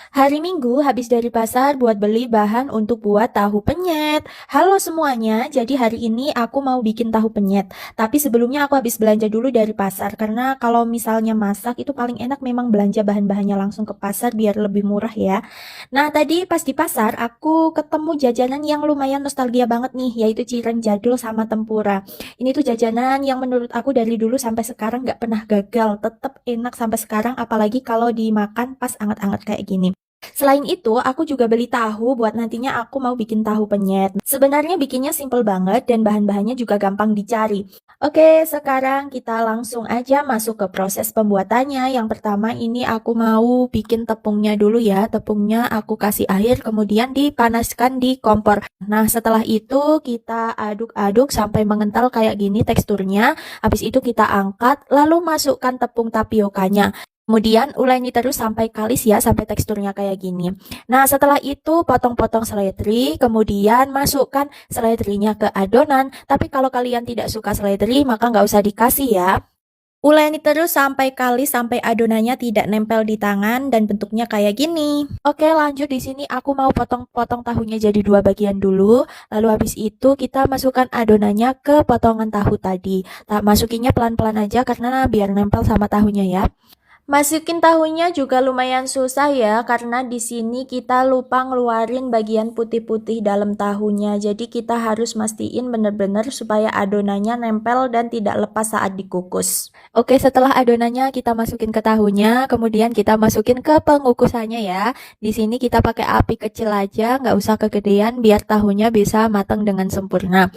Hari Minggu habis dari pasar buat beli bahan untuk buat tahu penyet. Halo semuanya, jadi hari ini aku mau bikin tahu penyet. Tapi sebelumnya aku habis belanja dulu dari pasar karena kalau misalnya masak itu paling enak memang belanja bahan-bahannya langsung ke pasar biar lebih murah ya. Nah tadi pas di pasar aku ketemu jajanan yang lumayan nostalgia banget nih, yaitu cireng jadul sama tempura. Ini tuh jajanan yang menurut aku dari dulu sampai sekarang nggak pernah gagal, tetap enak sampai sekarang apalagi kalau dimakan pas anget-anget kayak gini. Selain itu, aku juga beli tahu buat nantinya aku mau bikin tahu penyet. Sebenarnya bikinnya simple banget dan bahan-bahannya juga gampang dicari. Oke, sekarang kita langsung aja masuk ke proses pembuatannya. Yang pertama ini aku mau bikin tepungnya dulu ya. Tepungnya aku kasih air kemudian dipanaskan di kompor. Nah, setelah itu kita aduk-aduk sampai mengental kayak gini teksturnya. Habis itu kita angkat lalu masukkan tepung tapiokanya. Kemudian uleni terus sampai kalis ya, sampai teksturnya kayak gini. Nah, setelah itu potong-potong seledri, kemudian masukkan seledrinya ke adonan. Tapi kalau kalian tidak suka seledri, maka nggak usah dikasih ya. Uleni terus sampai kalis, sampai adonannya tidak nempel di tangan dan bentuknya kayak gini. Oke, lanjut di sini aku mau potong-potong tahunya jadi dua bagian dulu. Lalu habis itu kita masukkan adonannya ke potongan tahu tadi. Masukinnya pelan-pelan aja karena biar nempel sama tahunya ya. Masukin tahunya juga lumayan susah ya, karena di sini kita lupa ngeluarin bagian putih-putih dalam tahunya. Jadi kita harus mastiin bener-bener supaya adonannya nempel dan tidak lepas saat dikukus. Oke, setelah adonannya kita masukin ke tahunya, kemudian kita masukin ke pengukusannya ya. Di sini kita pakai api kecil aja, nggak usah kegedean biar tahunya bisa matang dengan sempurna.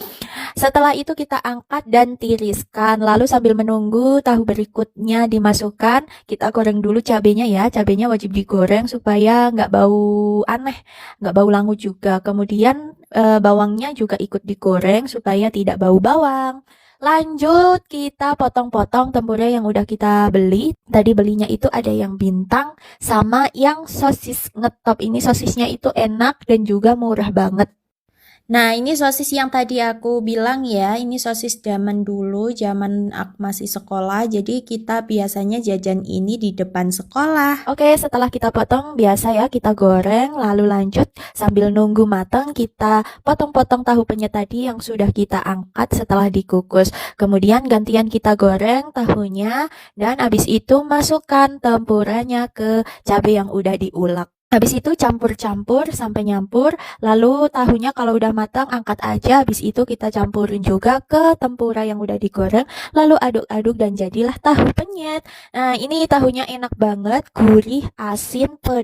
Setelah itu kita angkat dan tiriskan. Lalu sambil menunggu tahu berikutnya dimasukkan, kita goreng dulu cabenya ya. Cabenya wajib digoreng supaya nggak bau aneh, nggak bau langu juga. Kemudian bawangnya juga ikut digoreng supaya tidak bau bawang. Lanjut kita potong-potong tempura yang udah kita beli. Tadi belinya itu ada yang bintang sama yang sosis ngetop. Ini sosisnya itu enak dan juga murah banget. Nah, ini sosis yang tadi aku bilang ya, ini sosis zaman dulu, zaman aku masih sekolah, jadi kita biasanya jajan ini di depan sekolah. Oke, setelah kita potong, biasa ya kita goreng, lalu lanjut sambil nunggu matang, kita potong-potong tahu penyet tadi yang sudah kita angkat setelah dikukus. Kemudian gantian kita goreng tahunya, dan habis itu masukkan tempuranya ke cabai yang udah diulek. Habis itu campur-campur sampai nyampur, lalu tahunya kalau udah matang angkat aja, habis itu kita campurin juga ke tempura yang udah digoreng, lalu aduk-aduk dan jadilah tahu penyet. Nah, ini tahunya enak banget, gurih, asin, pedas.